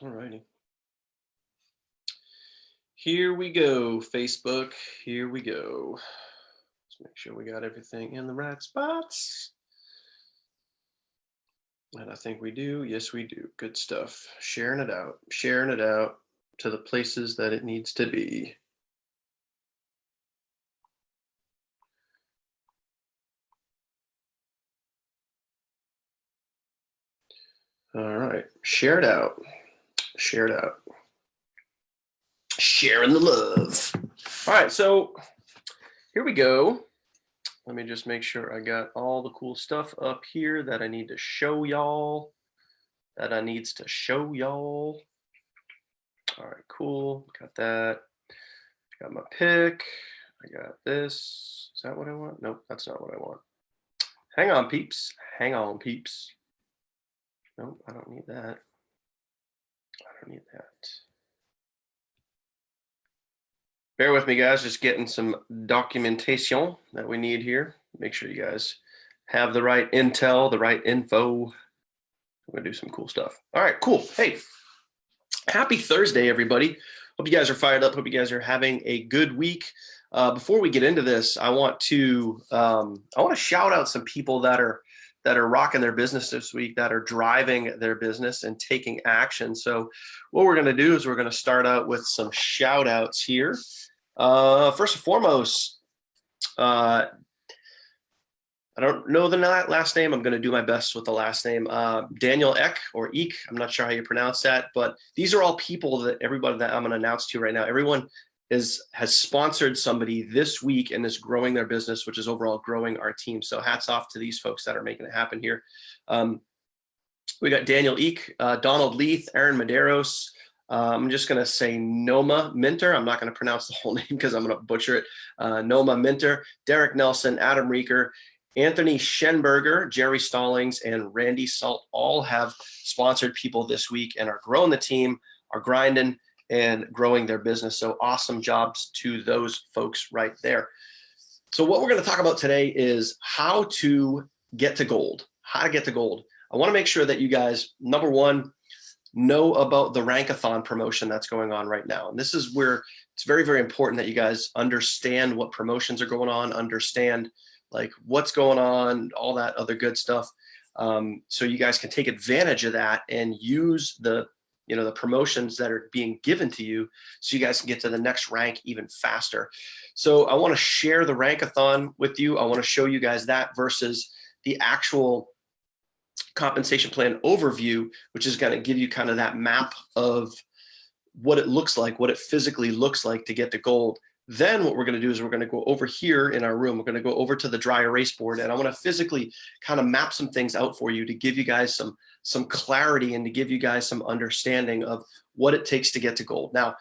All righty. Here we go, Facebook. Here we go. Let's make sure we got everything in the right spots. And I think we do. Yes, we do. Good stuff. Sharing it out to the places that it needs to be. All right. Share it out. Share it out. Sharing the love. All right. So here we go. Let me just make sure I got all the cool stuff up here that I need to show y'all. All right, cool. Got that. Got my pick. I got this. Is that what I want? Nope, that's not what I want. Hang on, peeps. Nope, I don't need that. Bear with me, guys. Just getting some documentation that we need here. Make sure you guys have the right intel, the right info. I'm going to do some cool stuff. All right, cool. Hey, happy Thursday, everybody. Hope you guys are fired up. Hope you guys are having a good week. Before we get into this, I want to shout out some people that are rocking their business this week, that are driving their business and taking action. So what we're going to do is we're going to start out with some shout outs here. First and foremost, I don't know the last name. I'm going to do my best with the last name. Daniel Eck or Eek. I'm not sure how you pronounce that, but these are all people that everybody that I'm going to announce to you right now. Everyone has sponsored somebody this week and is growing their business, which is overall growing our team. So hats off to these folks that are making it happen here. We got Daniel Eek, Donald Leith, Aaron Medeiros. I'm just going to say Noma Minter. I'm not going to pronounce the whole name because I'm going to butcher it. Noma Minter, Derek Nelson, Adam Reeker, Anthony Schenberger, Jerry Stallings, and Randy Salt all have sponsored people this week and are growing the team, are grinding and growing their business. So awesome jobs to those folks right there. So what we're going to talk about today is how to get to gold. I want to make sure that you guys, number one, know about the Rankathon promotion that's going on right now. And this is where it's very, very important that you guys understand what promotions are going on, understand like what's going on, all that other good stuff. So you guys can take advantage of that and use the promotions that are being given to you so you guys can get to the next rank even faster. So I want to share the Rankathon with you. I want to show you guys that versus the actual compensation plan overview, which is going to give you kind of that map of what it looks like, what it physically looks like to get to gold. Then what we're going to do is we're going to go over here in our room. We're going to go over to the dry erase board, and I want to physically kind of map some things out for you to give you guys some clarity and to give you guys some understanding of what it takes to get to gold. Now,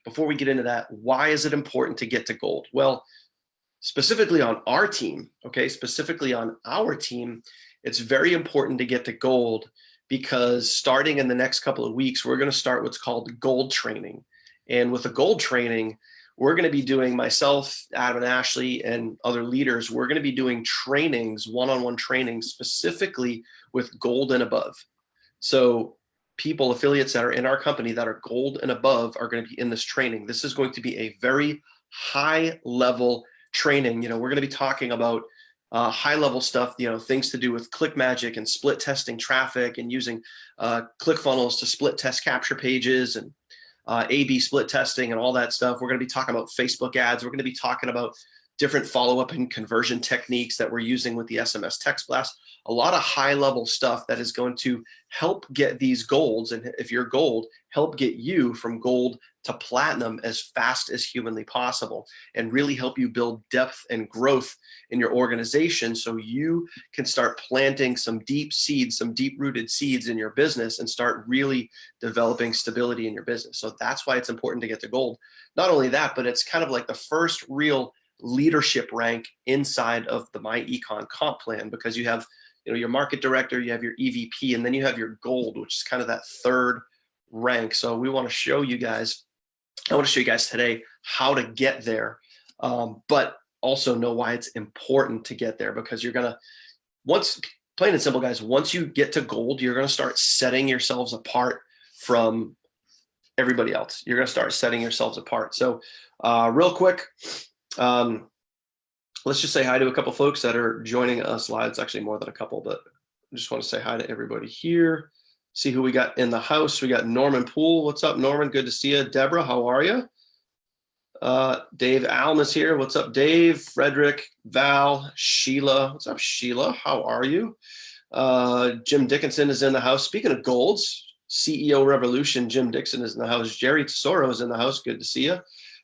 before we get into that, why is it important to get to gold? Well, specifically on our team, it's very important to get to gold because starting in the next couple of weeks, we're going to start what's called gold training. And with the gold training, we're going to be doing, myself, Adam and Ashley, and other leaders, we're going to be doing trainings, one-on-one trainings, specifically with gold and above. So people, affiliates that are in our company that are gold and above are going to be in this training. This is going to be a very high-level training. We're going to be talking about high-level stuff, things to do with click magic and split testing traffic and using ClickFunnels to split test capture pages and A/B split testing and all that stuff. We're going to be talking about Facebook ads. We're going to be talking about different follow-up and conversion techniques that we're using with the SMS text blast. A lot of high-level stuff that is going to help get these golds, and if you're gold, help get you from gold to platinum as fast as humanly possible and really help you build depth and growth in your organization so you can start planting some deep seeds, some deep-rooted seeds in your business and start really developing stability in your business. So that's why it's important to get to gold. Not only that, but it's kind of like the first real leadership rank inside of the myEcon comp plan, because you have your market director, you have your EVP, and then you have your gold, which is kind of that third rank. So we want to show you guys, I want to show you guys today how to get there, but also know why it's important to get there, because you're going to, plain and simple, guys, once you get to gold, you're going to start setting yourselves apart from everybody else. You're going to start setting yourselves apart. So real quick, let's just say hi to a couple folks that are joining us live. It's actually more than a couple, but I just want to say hi to everybody here. See who we got in the house. We got Norman Poole. What's up, Norman? Good to see you. Deborah, how are you? Dave Alm is here. What's up, Dave? Frederick, Val, Sheila. What's up, Sheila? How are you? Jim Dickinson is in the house. Speaking of golds, CEO Revolution, Jim Dixon is in the house. Jerry Tesoro is in the house. Good to see you.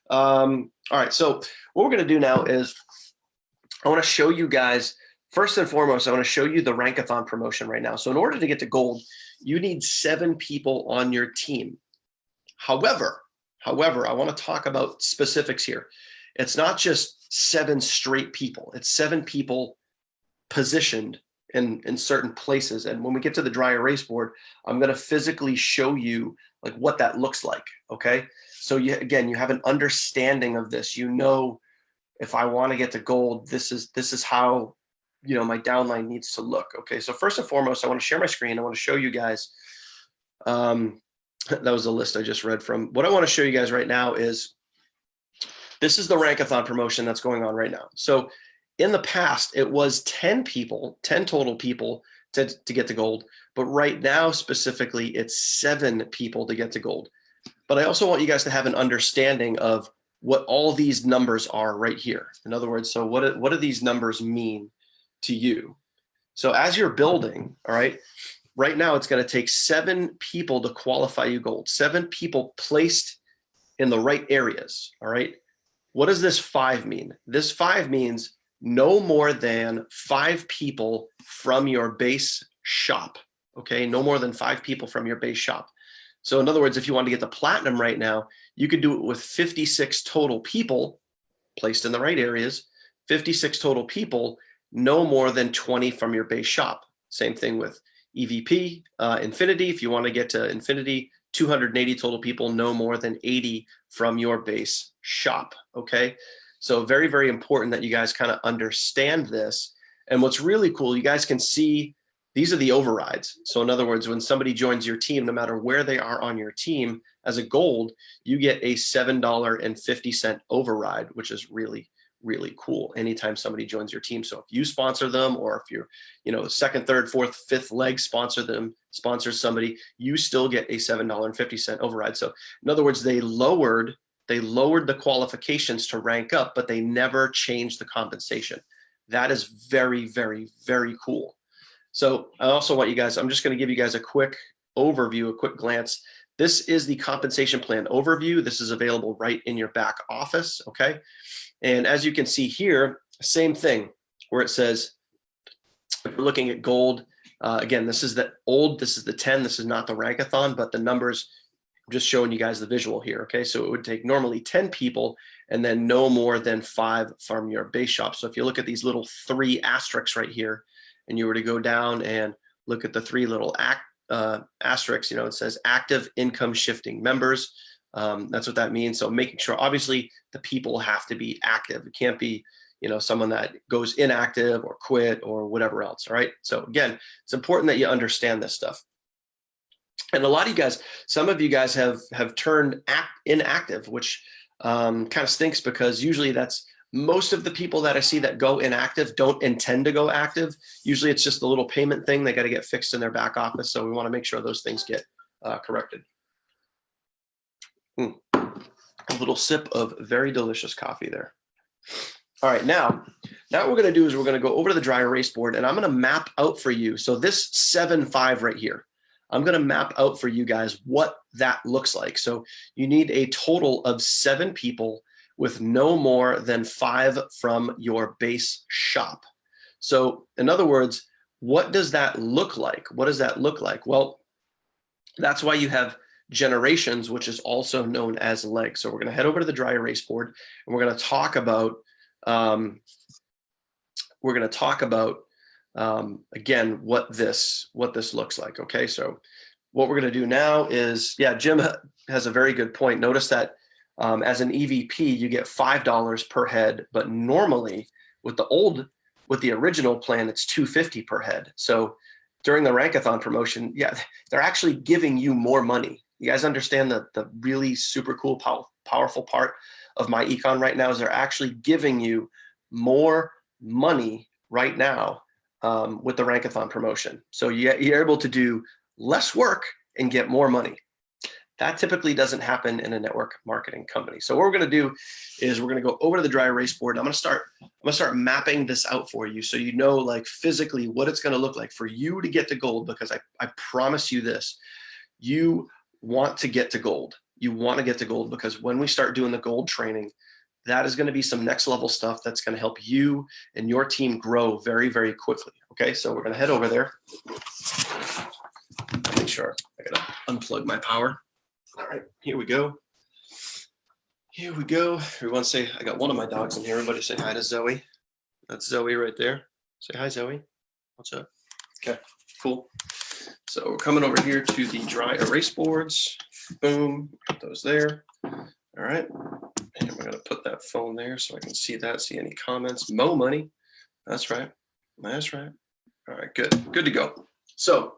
All right, so what we're going to do now is I want to show you guys, first and foremost, I want to show you the Rankathon promotion right now. So in order to get to gold, you need 7 people on your team. However, I want to talk about specifics here. It's not just 7 straight people. It's 7 people positioned in certain places. And when we get to the dry erase board, I'm going to physically show you like what that looks like. Okay. So you have an understanding of this. You know, if I want to get to gold, this is how, my downline needs to look. Okay. So first and foremost, I want to share my screen. I want to show you guys, that was a list I just read from. What I want to show you guys right now is this is the Rankathon promotion that's going on right now. So in the past, it was 10 total people to get to gold. But right now, specifically, it's 7 people to get to gold. But I also want you guys to have an understanding of what all these numbers are right here. In other words, so what do these numbers mean to you? So as you're building, all right, right now, it's going to take 7 people to qualify you gold, 7 people placed in the right areas. All right. What does this 5 mean? This 5 means no more than 5 people from your base shop. Okay. No more than 5 people from your base shop. So in other words, if you want to get the platinum right now, you could do it with 56 total people placed in the right areas, 56 total people, no more than 20 from your base shop. Same thing with EVP, Infinity. If you want to get to Infinity, 280 total people, no more than 80 from your base shop. Okay. So very, very important that you guys kind of understand this. And what's really cool, you guys can see these are the overrides. So in other words, when somebody joins your team, no matter where they are on your team as a gold, you get a $7.50 override, which is really, really cool anytime somebody joins your team. So if you sponsor them, or if you're, second, third, fourth, fifth leg sponsors somebody, you still get a $7.50 override. So in other words, they lowered the qualifications to rank up, but they never changed the compensation. That is very, very, very cool. So I also want you guys, I'm just going to give you guys a quick overview, a quick glance. This is the compensation plan overview. This is available right in your back office. Okay. And as you can see here, same thing where it says, if we're looking at gold, again, this is the 10, this is not the Rankathon, but the numbers, I'm just showing you guys the visual here. Okay. So it would take normally 10 people and then no more than 5 from your base shop. So if you look at these little 3 asterisks right here, and you were to go down and look at the 3 little asterisks, it says active income shifting members. That's what that means. So making sure, obviously, the people have to be active. It can't be, someone that goes inactive or quit or whatever else. All right. So again, it's important that you understand this stuff. And a lot of you guys, some of you guys have turned inactive, which kind of stinks, because usually that's most of the people that I see that go inactive don't intend to go active. Usually it's just a little payment thing. They got to get fixed in their back office. So we want to make sure those things get corrected. A little sip of very delicious coffee there. All right, now what we're going to do is we're going to go over to the dry erase board, and I'm going to map out for you. So this 7-5 right here, I'm going to map out for you guys what that looks like. So you need a total of 7 people with no more than 5 from your base shop. So in other words, what does that look like? What does that look like? Well, that's why you have generations, which is also known as legs. So we're going to head over to the dry erase board, and we're going to talk about again what this looks like. Okay, so what we're going to do now is, Jim has a very good point. Notice that as an EVP, you get $5 per head, but normally with the original plan, it's $250 per head. So during the Rankathon promotion, they're actually giving you more money. You guys understand the really super cool, powerful part of myEcon right now is they're actually giving you more money right now with the Rankathon promotion. So you're able to do less work and get more money. That typically doesn't happen in a network marketing company. So what we're going to do is we're going to go over to the dry erase board. I'm going to start mapping this out for you so you know like physically what it's going to look like for you to get to gold, because I promise you this, you want to get to gold. You want to get to gold because when we start doing the gold training, that is going to be some next level stuff that's going to help you and your team grow very, very quickly. Okay, so we're going to head over there. Make sure I got to unplug my power. All right, here we go. Here we go. Everyone say, I got one of my dogs in here. Everybody say hi to Zoe. That's Zoe right there. Say hi, Zoe. What's up? Okay, cool. So we're coming over here to the dry erase boards. Boom, put those there. All right, and we're gonna put that phone there so I can see that, see any comments. Mo money, that's right, that's right. All right, good to go. So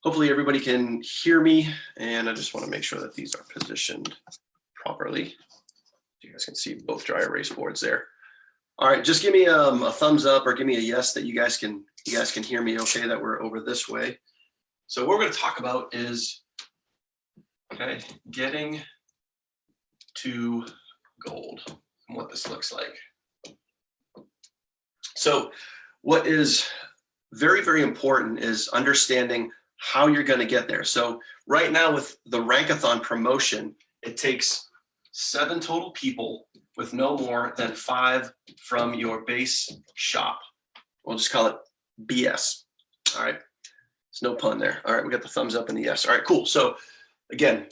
hopefully everybody can hear me, and I just want to make sure that these are positioned properly. You guys can see both dry erase boards there. All right, just give me a thumbs up or give me a yes that you guys can hear me okay, that we're over this way. So what we're going to talk about is, okay, getting to gold and what this looks like. So what is very, very important is understanding how you're going to get there. So right now with the Rankathon promotion, it takes 7 total people with no more than 5 from your base shop. We'll just call it BS. All right. There's no pun there. All right. We got the thumbs up and the yes. All right, cool. So again,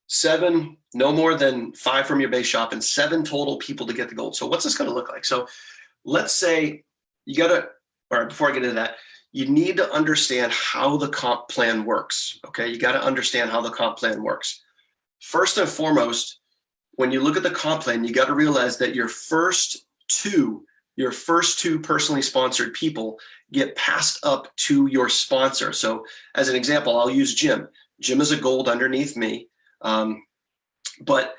7, no more than 5 from your base shop, and 7 total people to get the gold. So what's this going to look like? So let's say you got to, all right, before I get into that, you need to understand how the comp plan works. Okay. You got to understand how the comp plan works. First and foremost, when you look at the comp plan, you got to realize that your first two personally sponsored people get passed up to your sponsor. So as an example, I'll use Jim. Jim is a gold underneath me. But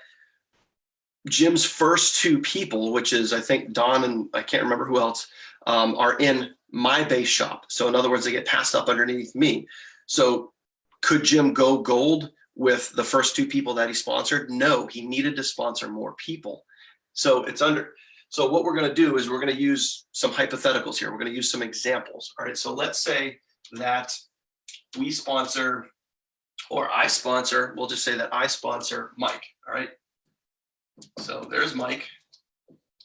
Jim's first 2 people, which is I think Don and I can't remember who else, are in my base shop. So in other words, they get passed up underneath me. So could Jim go gold with the first 2 people that he sponsored? No, he needed to sponsor more people. So so what we're going to do is we're going to use some hypotheticals here. We're going to use some examples. All right. So let's say that we sponsor, or I sponsor, we'll just say that I sponsor Mike. All right. So there's Mike.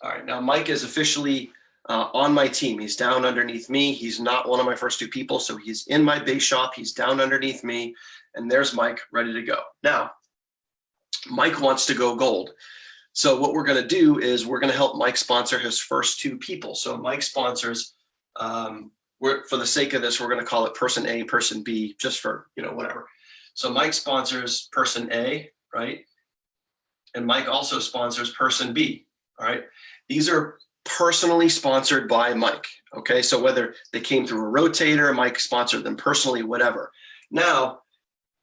All right. Now Mike is officially on my team. He's down underneath me. He's not one of my first 2 people. So he's in my base shop. He's down underneath me. And there's Mike ready to go. Now, Mike wants to go gold. So what we're going to do is we're going to help Mike sponsor his first 2 people. So Mike sponsors, for the sake of this, we're going to call it person A, person B, just for, whatever. So Mike sponsors person A, right? And Mike also sponsors person B, all right? These are personally sponsored by Mike, okay? So whether they came through a rotator, Mike sponsored them personally, whatever. Now,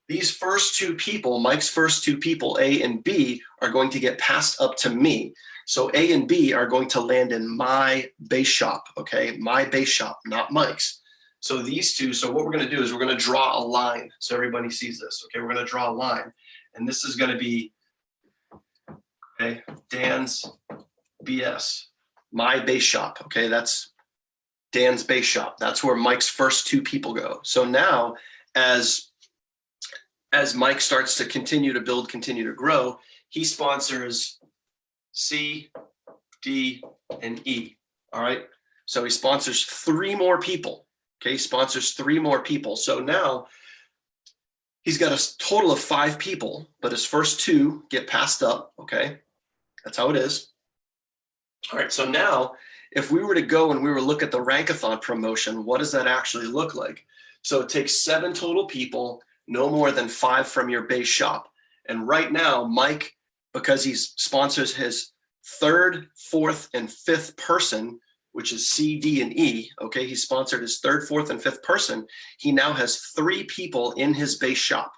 these first 2 people, Mike's first 2 people, A and B, are going to get passed up to me. So A and B are going to land in my base shop, okay? My base shop, not Mike's. So these 2, so what we're going to do is we're going to draw a line so everybody sees this, okay? We're going to draw a line, and this is going to be, okay, Dan's BS, my base shop, okay? That's Dan's base shop. That's where Mike's first 2 people go. So now, as Mike starts to continue to build, continue to grow, he sponsors C, D, and E, all right? So he sponsors 3 more people, okay? He sponsors 3 more people. So now he's got a total of 5 people, but his first 2 get passed up, okay? That's how it is. All right, so now if we were to go and we were to look at the Rankathon promotion, what does that actually look like? So it takes 7 total people, no more than 5 from your base shop. And right now, Mike, because he sponsors his 3rd, 4th, and 5th person, which is C, D, and E, okay, he sponsored his 3rd, 4th, and 5th person. He now has 3 people in his base shop,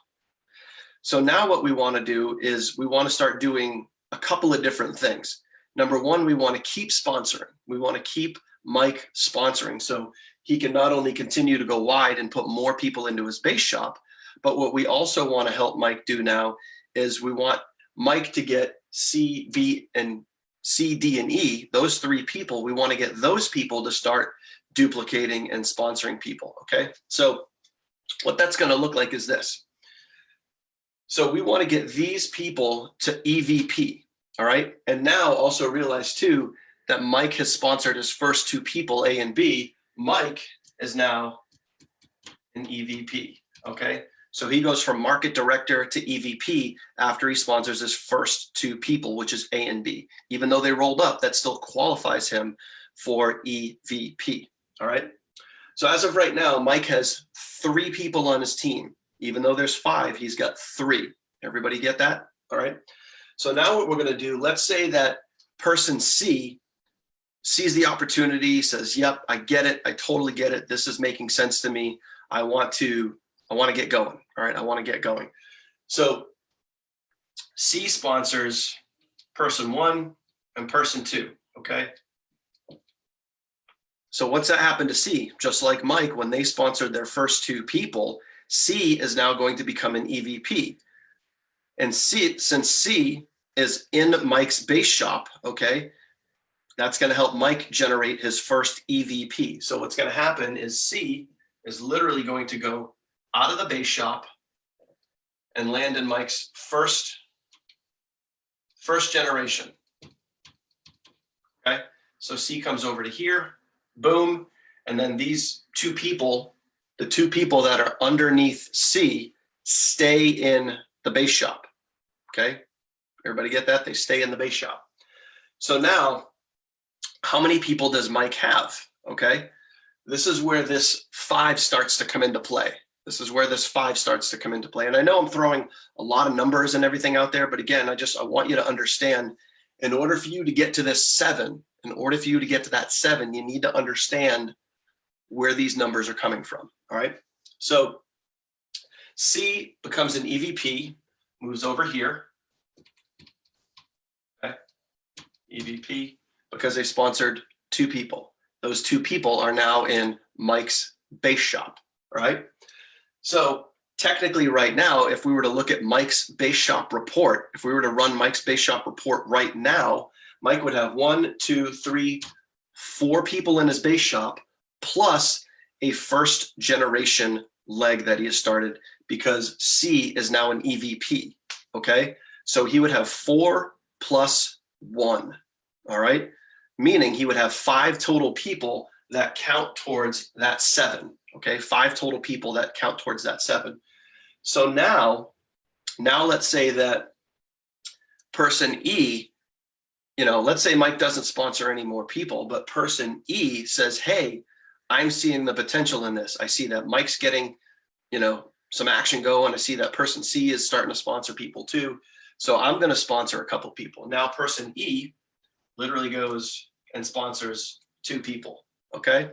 So now what we want to do is we want to start doing a couple of different things. Number one, we want to keep sponsoring. We want to keep Mike sponsoring so he can not only continue to go wide and put more people into his base shop, but what we also want to help Mike do now is we want Mike to get C, V, and C, D, and E, those three people. We want to get those people to start duplicating and sponsoring people, okay? So what that's going to look like is this. So we want to get these people to EVP, all right? And now also realize too that Mike has sponsored his first two people, A and B. Mike is now an EVP, okay? So he goes from market director to EVP after he sponsors his first two people, which is A and B. Even though they rolled up, that still qualifies him for EVP, all right? So as of right now, Mike has 3 people on his team. Even though there's 5, he's got 3. Everybody get that? All right. So now what we're going to do, let's say that person C sees the opportunity, says, yep, I get it. I totally get it. This is making sense to me. I want to get going. All right. I want to get going. So C sponsors person 1 and person 2. Okay. So what's that happen to C? Just like Mike, when they sponsored their first 2 people, C is now going to become an EVP. And C, since C is in Mike's base shop, okay, that's going to help Mike generate his first EVP. So what's going to happen is C is literally going to go out of the base shop and land in Mike's first generation. Okay, so C comes over to here, boom, and then these 2 people, the 2 people that are underneath C, stay in the base shop. Okay, everybody get that? They stay in the base shop. So now, how many people does Mike have? Okay, this is where this 5 starts to come into play. This is where this 5 starts to come into play. And I know I'm throwing a lot of numbers and everything out there, but again, I want you to understand, in order for you to get to this 7, in order for you to get to that 7, you need to understand where these numbers are coming from. All right. So C becomes an EVP, moves over here. Okay. EVP, because they sponsored 2 people. Those 2 people are now in Mike's base shop. All right. So technically right now, if we were to look at Mike's base shop report, if we were to run Mike's base shop report right now, Mike would have 1, 2, 3, 4 people in his base shop, plus a first generation leg that he has started, because C is now an EVP. Okay. So he would have 4 plus 1. All right. Meaning he would have 5 total people that count towards that 7. Okay. 5 total people that count towards that 7. So now let's say that person E, let's say Mike doesn't sponsor any more people, but person E says, hey, I'm seeing the potential in this. I see that Mike's getting, some action going. I see that person C is starting to sponsor people too. So I'm going to sponsor a couple people. Now person E literally goes and sponsors 2 people. Okay.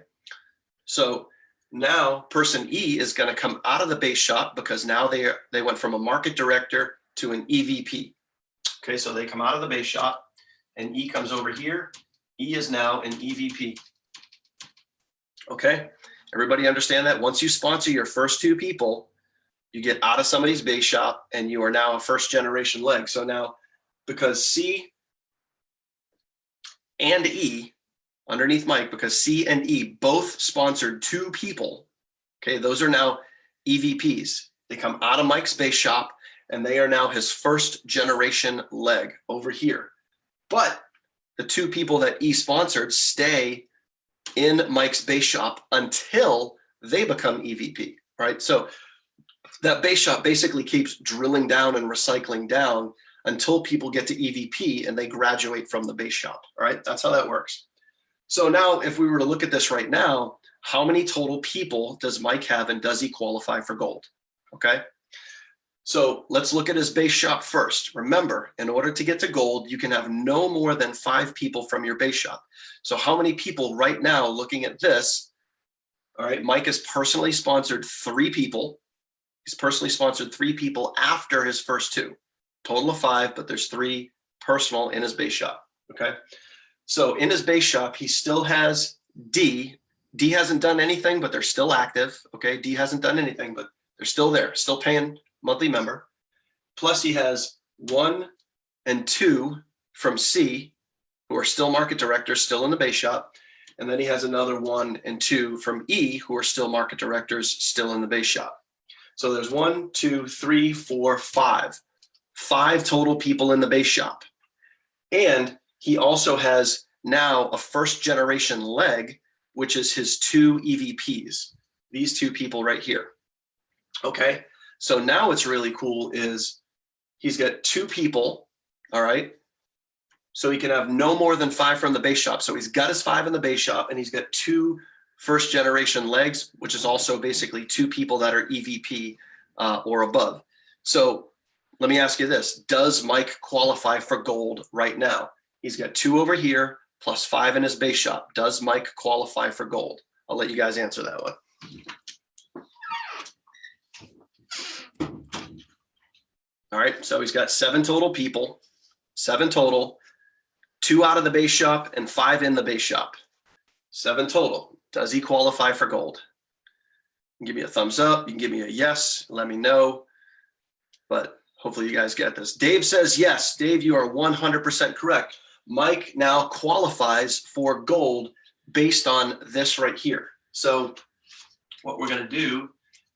So now person E is going to come out of the base shop, because now they went from a market director to an EVP. Okay. So they come out of the base shop and E comes over here. E is now an EVP. Okay. Everybody understand that? Once you sponsor your first 2 people, you get out of somebody's base shop and you are now a first generation leg. So now, because C and E underneath Mike, because C and E both sponsored 2 people, okay, those are now EVPs. They come out of Mike's base shop and they are now his first generation leg over here. But the 2 people that E sponsored stay in Mike's base shop until they become EVP, right? So that base shop basically keeps drilling down and recycling down until people get to EVP and they graduate from the base shop, all right? That's how that works. So now if we were to look at this right now, how many total people does Mike have and does he qualify for gold? Okay. So let's look at his base shop first. Remember, in order to get to gold, you can have no more than 5 people from your base shop. So how many people right now looking at this? All right, Mike has personally sponsored 3 people. He's personally sponsored 3 people after his first 2. Total of 5, but there's 3 personal in his base shop, okay? So in his base shop, he still has D. D hasn't done anything, but they're still active, okay? D hasn't done anything, but they're still there, still paying monthly member. Plus he has 1 and 2 from C, who are still market directors, still in the base shop. And then he has another 1 and 2 from E, who are still market directors, still in the base shop. So there's 1, 2, 3, 4, 5. 5 total people in the base shop. And he also has now a first generation leg, which is his 2 EVPs, these 2 people right here. Okay, so now what's really cool is he's got 2 people, all right? So he can have no more than 5 from the base shop. So he's got his 5 in the base shop, and he's got 2 first generation legs, which is also basically 2 people that are EVP or above. So let me ask you this. Does Mike qualify for gold right now? He's got 2 over here plus 5 in his base shop. Does Mike qualify for gold? I'll let you guys answer that one. All right, so he's got 7 total people, 7 total, 2 out of the base shop and 5 in the base shop. 7 total. Does he qualify for gold? You can give me a thumbs up. You can give me a yes. Let me know. But hopefully you guys get this. Dave says yes. Dave, you are 100% correct. Mike now qualifies for gold based on this right here. So what we're going to do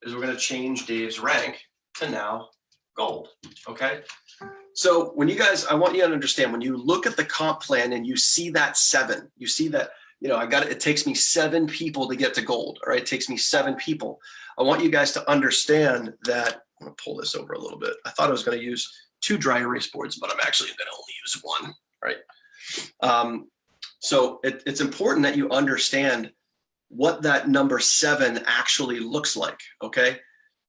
is we're going to change Dave's rank to now gold. Okay. So when you guys, I want you to understand, when you look at the comp plan and you see that 7, you see that, you know, it takes me 7 people to get to gold. All right. It takes me 7 people. I want you guys to understand that. I'm going to pull this over a little bit. I thought I was going to use 2 dry erase boards, but I'm actually going to only use 1. Right. So it's important that you understand what that number 7 actually looks like. Okay.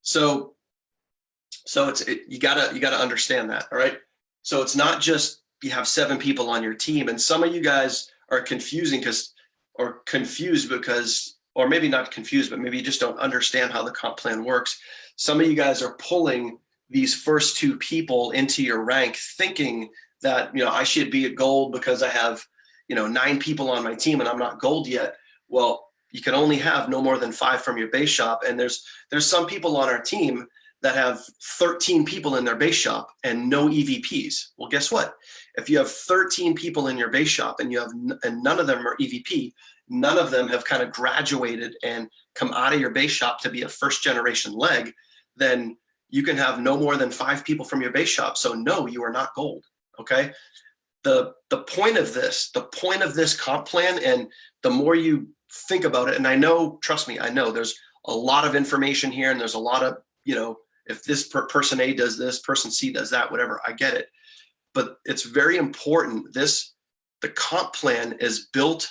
So you gotta understand that. All right. So it's not just you have 7 people on your team, and some of you guys are confused because, or maybe not confused, but maybe you just don't understand how the comp plan works. Some of you guys are pulling these first 2 people into your rank thinking that, you know, I should be at gold because I have, you know, 9 people on my team and I'm not gold yet. Well, you can only have no more than 5 from your base shop. And there's some people on our team that have 13 people in their base shop and no EVPs. Well, guess what? If you have 13 people in your base shop and none of them are EVP, none of them have kind of graduated and come out of your base shop to be a first generation leg, then you can have no more than 5 people from your base shop. So no, you are not gold. Okay. The point of this comp plan, and the more you think about it, and I know, trust me, I know there's a lot of information here and there's a lot of, you know, if this person A does this, person C does that, whatever, I get it. But it's very important. The comp plan is built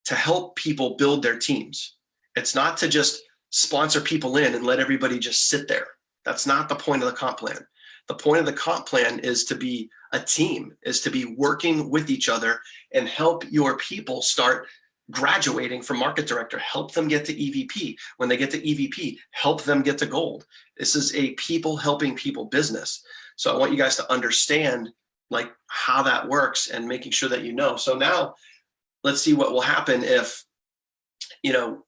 to help people build their teams. It's not to just sponsor people in and let everybody just sit there. That's not the point of the comp plan. The point of the comp plan is to be a team, is to be working with each other and help your people start graduating from market director, help them get to EVP. When they get to EVP, help them get to gold. This is a people helping people business. So I want you guys to understand like how that works and making sure that you know. So now let's see what will happen if, you know,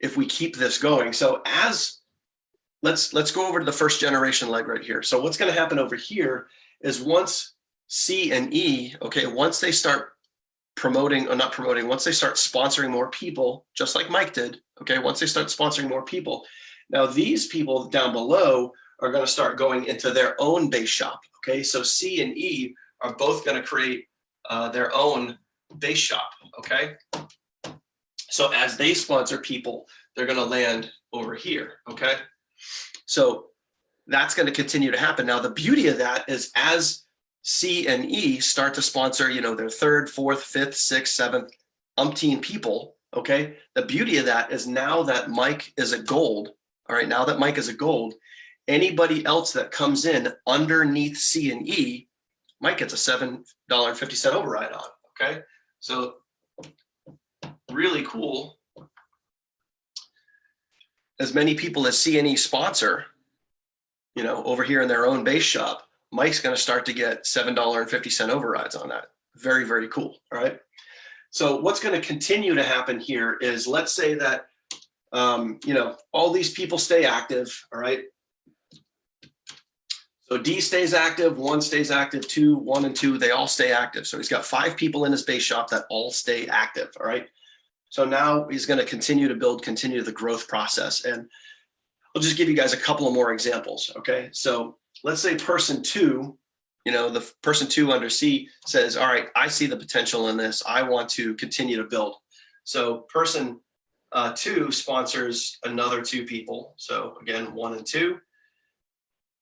if we keep this going. So let's go over to the first generation leg right here. So what's going to happen over here is once C and E, okay, once they start once they start sponsoring more people, just like Mike did, okay, once they start sponsoring more people, now these people down below are going to start going into their own base shop, okay? So C and E are both going to create their own base shop, okay? So as they sponsor people, they're going to land over here, okay? So that's going to continue to happen. Now, the beauty of that is as C and E start to sponsor, you know, their 3rd, 4th, 5th, 6th, 7th, umpteen people, okay? The beauty of that is now that Mike is a gold, all right, now that Mike is a gold, anybody else that comes in underneath C and E, Mike gets a $7.50 override on, okay? So really cool. as many people as C&E sponsor, you know, over here in their own base shop, Mike's going to start to get $7.50 overrides on that. Very, very cool. All right. So what's going to continue to happen here is, let's say that, you know, all these people stay active. All right. So D stays active, 1 stays active, 2, 1 and 2, they all stay active. So he's got 5 people in his base shop that all stay active. All right. So now he's going to continue to build, continue the growth process. And I'll just give you guys a couple of more examples. Okay. So let's say person 2, you know, the person 2 under C says, all right, I see the potential in this. I want to continue to build. So person 2 sponsors another 2 people. So again, 1 and 2.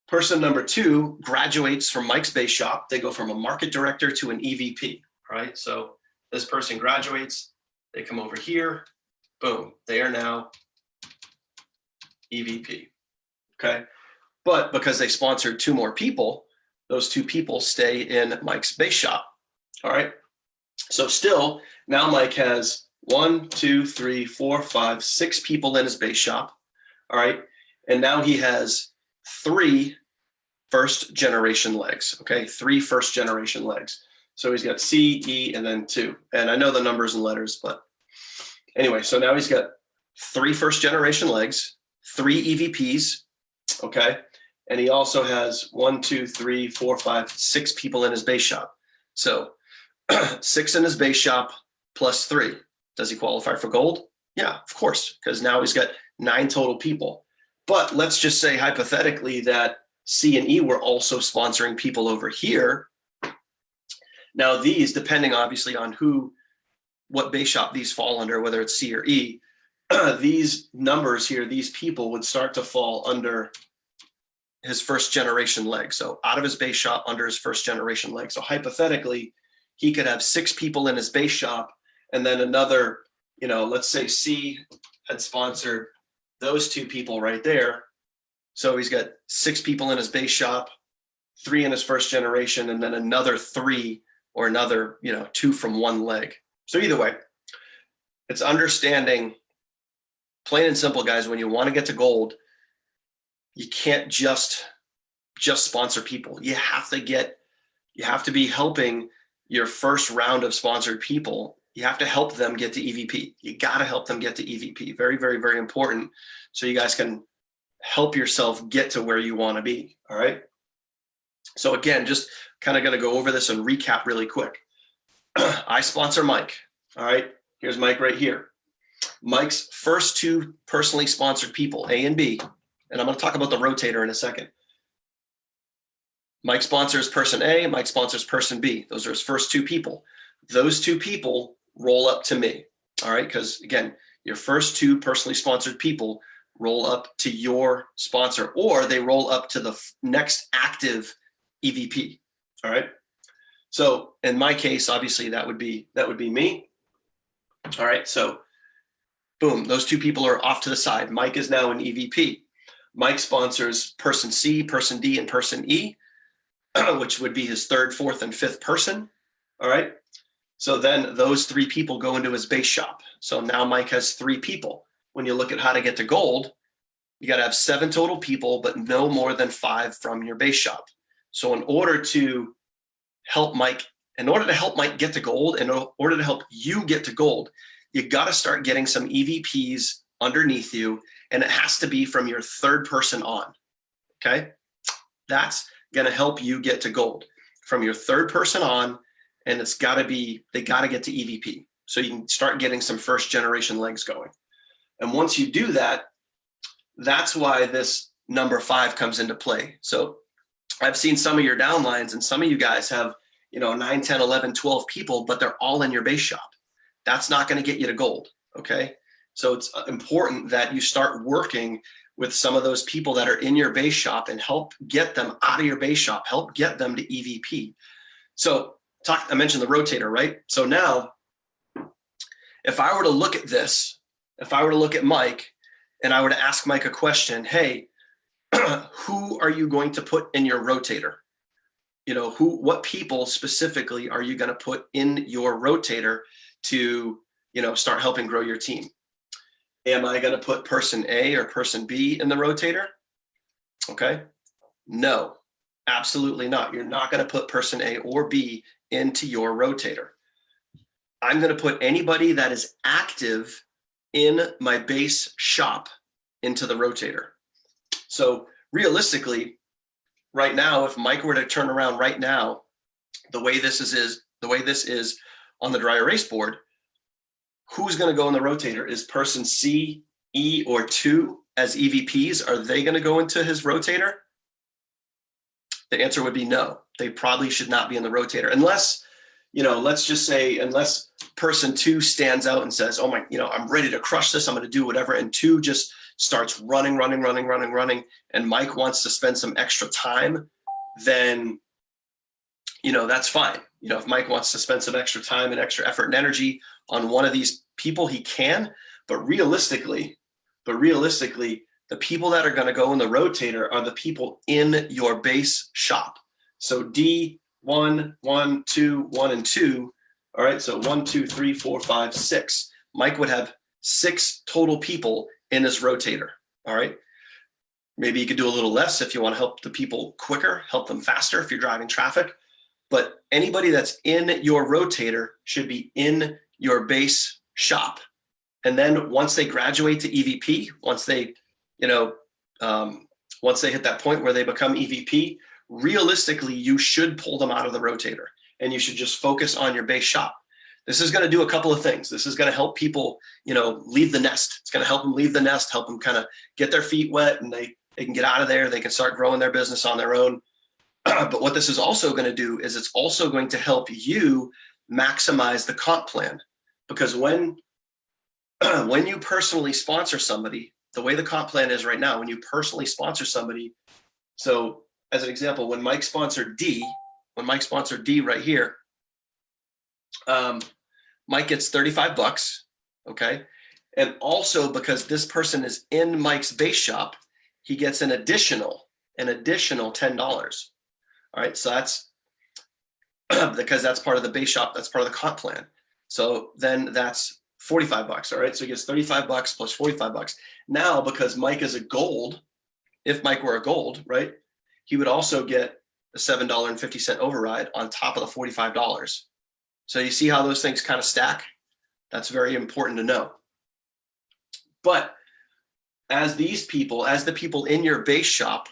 Person number 2 graduates from Mike's base shop. They go from a market director to an EVP, right? So this person graduates, they come over here, boom, they are now EVP, okay? But because they sponsored 2 more people, those 2 people stay in Mike's base shop, all right? So still, now Mike has 1, 2, 3, 4, 5, 6 people in his base shop, all right? And now he has 3 first generation legs, okay? 3 first generation legs. So he's got C, E, and then 2. And I know the numbers and letters, but anyway, so now he's got 3 first generation legs, 3 EVPs, okay? And he also has 1, 2, 3, 4, 5, 6 people in his base shop. So 6 in his base shop plus 3. Does he qualify for gold? Yeah, of course, because now he's got 9 total people. But let's just say hypothetically that C and E were also sponsoring people over here. Now these, depending obviously on what base shop these fall under, whether it's C or E, these numbers here, these people would start to fall under his first generation leg. So out of his base shop, under his first generation leg. So hypothetically, he could have 6 people in his base shop, and then another, you know, let's say C had sponsored those 2 people right there. So he's got 6 people in his base shop, 3 in his first generation, and then another 3 or another, you know, 2 from 1 leg. So either way, it's understanding, plain and simple, guys, when you want to get to gold, you can't just sponsor people. You have to be helping your first round of sponsored people. You have to help them get to EVP. You got to help them get to EVP. Very, very, very important. So you guys can help yourself get to where you want to be. All right. So again, just kind of going to go over this and recap really quick. I sponsor Mike. All right. Here's Mike right here. Mike's first 2 personally sponsored people, A and B, and I'm going to talk about the rotator in a second. Mike sponsors person A, Mike sponsors person B. Those are his first 2 people. Those 2 people roll up to me. All right. Because again, your first 2 personally sponsored people roll up to your sponsor, or they roll up to the next active EVP. All right. So in my case, obviously that would be me. All right. So boom, those 2 people are off to the side. Mike is now an EVP. Mike sponsors person C, person D, and person E, which would be his 3rd, 4th, and 5th person. All right. So then those 3 people go into his base shop. So now Mike has 3 people. When you look at how to get to gold, you got to have 7 total people, but no more than 5 from your base shop. So in order to help Mike get to gold, in order to help you get to gold, you got to start getting some EVPs underneath you, and it has to be from your 3rd person on. Okay. That's going to help you get to gold from your 3rd person on. And they got to get to EVP. So you can start getting some first generation legs going. And once you do that, that's why this number 5 comes into play. So I've seen some of your downlines, and some of you guys have, you know, 9, 10, 11, 12 people, but they're all in your base shop. That's not going to get you to gold. Okay. So it's important that you start working with some of those people that are in your base shop and help get them out of your base shop, help get them to EVP. So I mentioned the rotator, right? So now if I were to look at this, if I were to look at Mike and I were to ask Mike a question, hey, who are you going to put in your rotator? You know, what people specifically are you going to put in your rotator to, you know, start helping grow your team? Am I going to put person A or person B in the rotator? Okay. No, absolutely not. You're not going to put person A or B into your rotator. I'm going to put anybody that is active in my base shop into the rotator. So realistically, right now, if Mike were to turn around right now, the way this is on the dry erase board, who's going to go in the rotator? Is person C, E, or 2 as EVPs? Are they going to go into his rotator? The answer would be no. They probably should not be in the rotator unless, let's just say, unless person 2 stands out and says, oh my, I'm ready to crush this. I'm going to do whatever. And 2 just starts running. And Mike wants to spend some extra time, then, that's fine. If Mike wants to spend some extra time and extra effort and energy on one of these people, he can. But realistically, the people that are going to go in the rotator are the people in your base shop. So D, 1, 1, 2, 1, and 2. All right, so 1, 2, 3, 4, 5, 6. Mike would have 6 total people in his rotator. All right. Maybe you could do a little less if you want to help the people quicker, help them faster if you're driving traffic. But anybody that's in your rotator should be in your base shop. And then once they graduate to EVP, once they hit that point where they become EVP, realistically, you should pull them out of the rotator and you should just focus on your base shop. This is going to do a couple of things. This is going to help people, leave the nest. It's going to help them leave the nest, help them kind of get their feet wet, and they can get out of there. They can start growing their business on their own. But what this is also going to do is it's also going to help you maximize the comp plan, because when you personally sponsor somebody, the way the comp plan is right now, when you personally sponsor somebody, so as an example, when Mike sponsored D right here, Mike gets $35, okay? And also because this person is in Mike's base shop, he gets an additional $10. All right, so that's because that's part of the base shop, that's part of the comp plan. So then that's $45, all right? So he gets $35 plus $45. Now, because Mike is a gold, if Mike were a gold, right, he would also get a $7.50 override on top of the $45. So you see how those things kind of stack? That's very important to know. But as the people in your base shop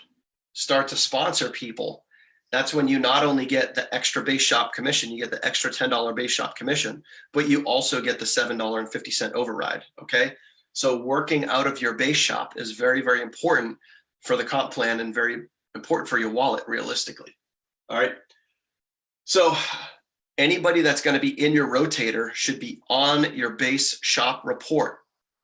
start to sponsor people, that's when you not only get the extra base shop commission, you get the extra $10 base shop commission, but you also get the $7.50 override, okay? So working out of your base shop is very, very important for the comp plan and very important for your wallet, realistically, all right? So anybody that's going to be in your rotator should be on your base shop report,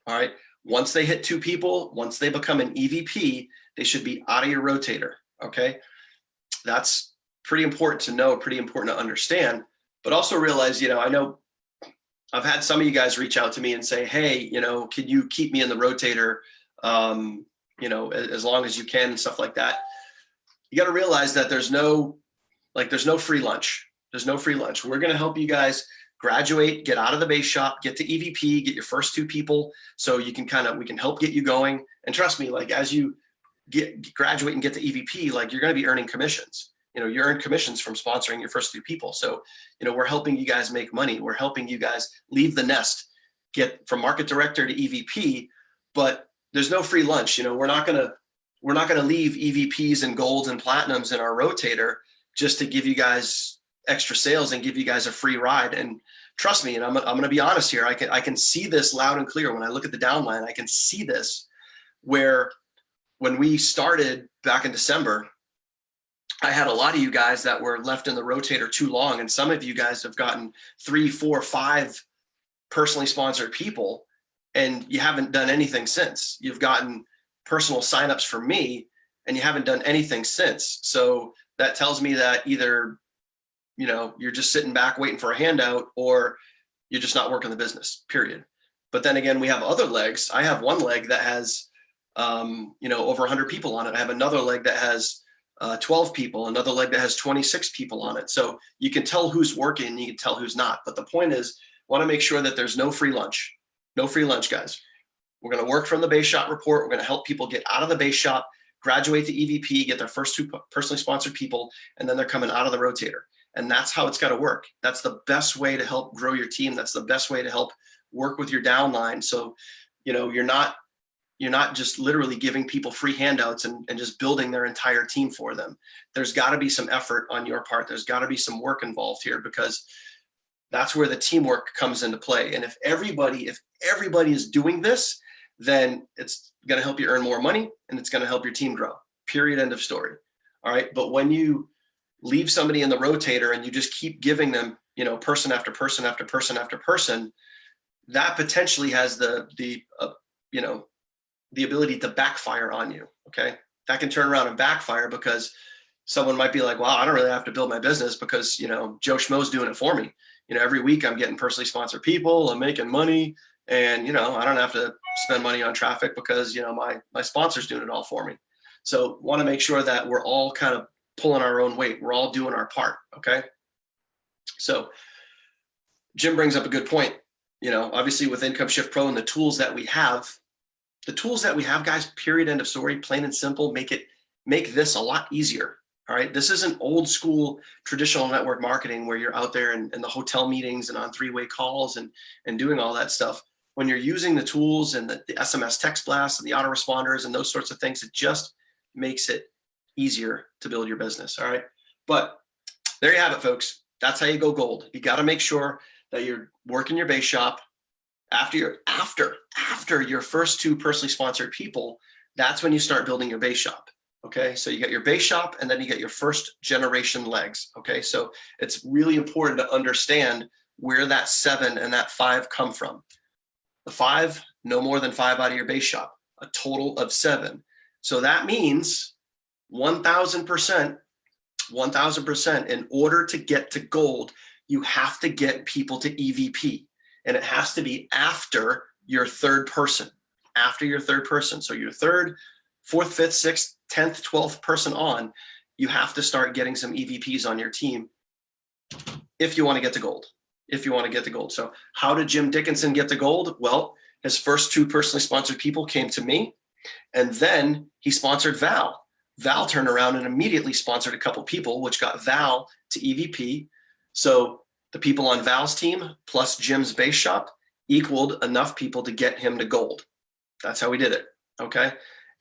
all right? Once they hit 2 people, once they become an EVP, they should be out of your rotator, okay? That's pretty important to know, pretty important to understand, but also realize, I know I've had some of you guys reach out to me and say, hey, can you keep me in the rotator, as long as you can and stuff like that. You got to realize that there's no free lunch. There's no free lunch. We're going to help you guys graduate, get out of the base shop, get to EVP, get your first 2 people. So you can we can help get you going. And trust me, as you graduate and get to EVP, you're going to be earning commissions. You earn commissions from sponsoring your first 2 people. So, we're helping you guys make money. We're helping you guys leave the nest, get from market director to EVP, but there's no free lunch. We're not going to leave EVPs and golds and platinums in our rotator just to give you guys extra sales and give you guys a free ride. And trust me, and I'm going to be honest here. I can see this loud and clear when I look at the downline. I can see this where when we started back in December, I had a lot of you guys that were left in the rotator too long. And some of you guys have gotten 3, 4, 5 personally sponsored people, and you haven't done anything since. You've gotten personal signups from me, and you haven't done anything since. So that tells me that either, you're just sitting back waiting for a handout, or you're just not working the business, period. But then again, we have other legs. I have one leg that has, over 100 people on it. I have another leg that has 12 people, another leg that has 26 people on it. So you can tell who's working, you can tell who's not. But the point is, want to make sure that there's no free lunch. No free lunch, guys. We're going to work from the base shop report. We're going to help people get out of the base shop, graduate to EVP, get their first 2 personally sponsored people, and then they're coming out of the rotator. And that's how it's got to work. That's the best way to help grow your team. That's the best way to help work with your downline. So, you're not just literally giving people free handouts and just building their entire team for them. There's got to be some effort on your part. There's got to be some work involved here, because that's where the teamwork comes into play. And if everybody is doing this, then it's going to help you earn more money, and it's going to help your team grow. Period. End of story. All right. But when you leave somebody in the rotator and you just keep giving them, person after person after person after person, that potentially has the ability to backfire on you. Okay. That can turn around and backfire, because someone might be like, wow, I don't really have to build my business because, Joe Schmo's doing it for me. Every week I'm getting personally sponsored people, I'm making money, and, I don't have to spend money on traffic because, my sponsor's doing it all for me. So want to make sure that we're all kind of pulling our own weight. We're all doing our part. Okay. So Jim brings up a good point. Obviously with Income Shift Pro and the tools that we have, guys, period, end of story, plain and simple, make this a lot easier. All right. This isn't old school traditional network marketing where you're out there in the hotel meetings and on 3-way calls and doing all that stuff. When you're using the tools and the SMS text blasts and the autoresponders and those sorts of things, it just makes it easier to build your business. All right. But there you have it, folks. That's how you go gold. You got to make sure that you're working your base shop. After your first 2 personally sponsored people, that's when you start building your base shop. Okay. So you get your base shop, and then you get your first generation legs. Okay. So it's really important to understand where that 7 and that 5 come from. The 5, no more than 5 out of your base shop, a total of 7. So that means 1,000%, in order to get to gold, you have to get people to EVP, and it has to be after your 3rd person, So your 3rd, 4th, 5th, 6th, 10th, 12th person on, you have to start getting some EVPs on your team if you want to get to gold. So how did Jim Dickinson get to gold? Well, his first 2 personally sponsored people came to me, and then he sponsored Val. Val turned around and immediately sponsored a couple people, which got Val to EVP. So the people on Val's team plus Jim's base shop equaled enough people to get him to gold. That's how we did it. Okay.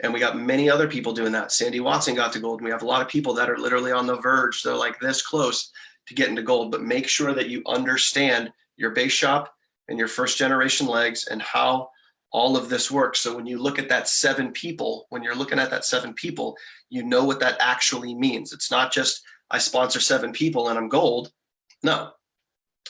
And we got many other people doing that. Sandy Watson got to gold. And we have a lot of people that are literally on the verge. They're like this close to getting to gold. But make sure that you understand your base shop and your first generation legs and how all of this works. So when you look at that 7 people, when you're looking at that 7 people, you know what that actually means. It's not just I sponsor 7 people and I'm gold. No.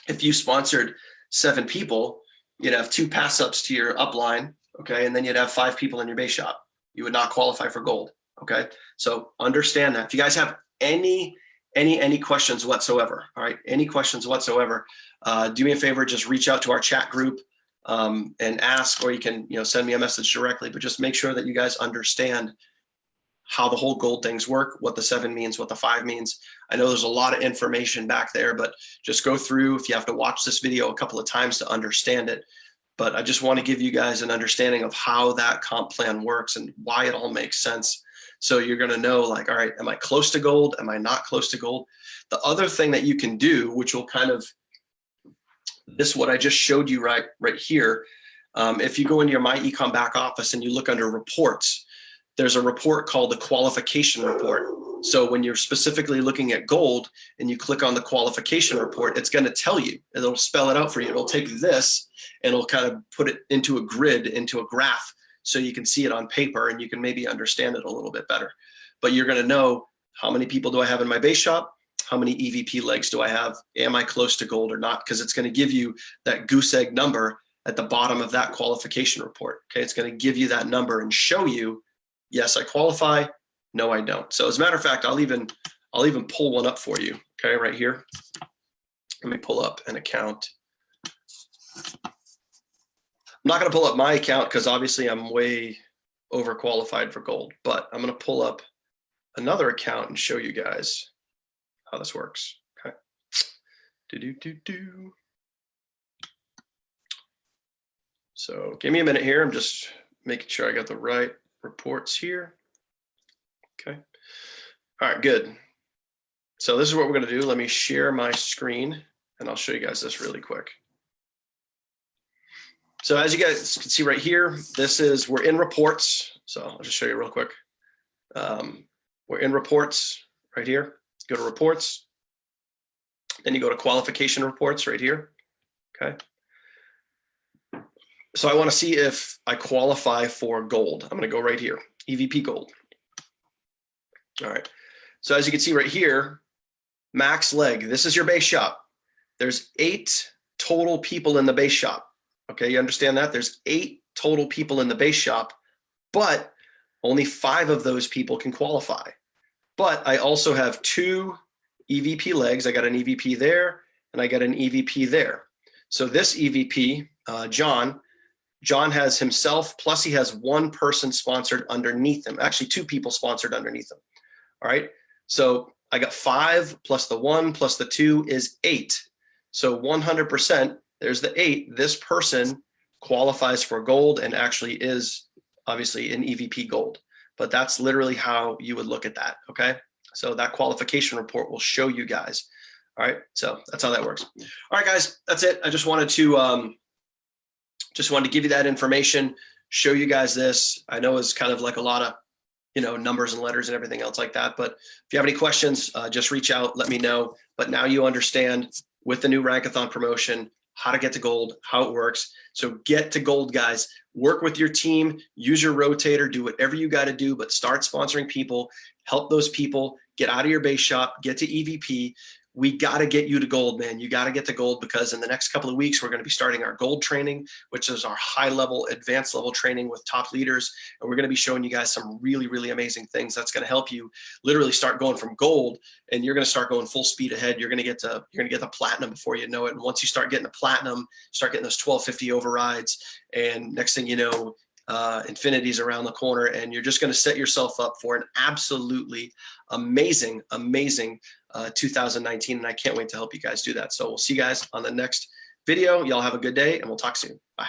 If you sponsored 7 people, you'd have 2 pass ups to your upline. Okay. And then you'd have 5 people in your base shop. You would not qualify for gold. Okay. So understand that. If you guys have any questions whatsoever, all right, any questions whatsoever, do me a favor, just reach out to our chat group and ask, or you can, send me a message directly, but just make sure that you guys understand how the whole gold things work, what the 7 means, what the 5 means. I know there's a lot of information back there, but just go through. If you have to watch this video a couple of times to understand it, but I just want to give you guys an understanding of how that comp plan works and why it all makes sense. So you're going to know, like, all right, am I close to gold? Am I not close to gold? The other thing that you can do, which will kind of, this what I just showed you right here. If you go into your myEcon back office and you look under reports, there's a report called the qualification report. So when you're specifically looking at gold and you click on the qualification report, it's going to tell you, it'll spell it out for you. It'll take this and it'll kind of put it into a grid, into a graph, so you can see it on paper and you can maybe understand it a little bit better. But you're going to know, how many people do I have in my base shop? How many EVP legs do I have? Am I close to gold or not? Because it's going to give you that goose egg number at the bottom of that qualification report. Okay, it's going to give you that number and show you, yes, I qualify. No, I don't. So as a matter of fact, I'll even pull one up for you. Okay, right here. Let me pull up an account. I'm not going to pull up my account because obviously I'm way overqualified for gold, but I'm going to pull up another account and show you guys how this works. Okay. So give me a minute here. I'm just making sure I got the right reports here. Okay. All right, good. So this is what we're going to do. Let me share my screen and I'll show you guys this really quick. So as you guys can see right here, we're in reports. So I'll just show you real quick. We're in reports right here. Go to reports. Then you go to qualification reports right here. Okay. So I want to see if I qualify for gold. I'm going to go right here, EVP gold. All right. So as you can see right here, max leg, this is your base shop. There's 8 total people in the base shop. Okay, you understand that? There's 8 total people in the base shop, but only 5 of those people can qualify. But I also have 2 EVP legs. I got an EVP there and I got an EVP there. So this EVP, John has himself, plus he has 1 person sponsored underneath him. Actually, 2 people sponsored underneath him. All right. So I got 5 plus the 1 plus the 2 is 8. So 100%, there's the 8. This person qualifies for gold and actually is obviously an EVP gold. But that's literally how you would look at that. Okay. So that qualification report will show you guys. All right. So that's how that works. All right, guys, that's it. I just wanted to give you that information, show you guys this. I know it's kind of like a lot of, numbers and letters and everything else like that. But if you have any questions, just reach out, let me know. But now you understand with the new Rankathon promotion, how to get to gold, how it works. So get to gold, guys. Work with your team, use your rotator, do whatever you got to do, but start sponsoring people, help those people, get out of your base shop, get to EVP. We got to get you to gold, man. You got to get to gold because in the next couple of weeks, we're going to be starting our gold training, which is our high level, advanced level training with top leaders. And we're going to be showing you guys some really, really amazing things that's going to help you literally start going from gold and you're going to start going full speed ahead. You're going to get the platinum before you know it. And once you start getting the platinum, start getting those 1250 overrides. And next thing you know, infinity's around the corner and you're just going to set yourself up for an absolutely amazing 2019, and I can't wait to help you guys do that. So we'll see you guys on the next video. Y'all have a good day and we'll talk soon. Bye.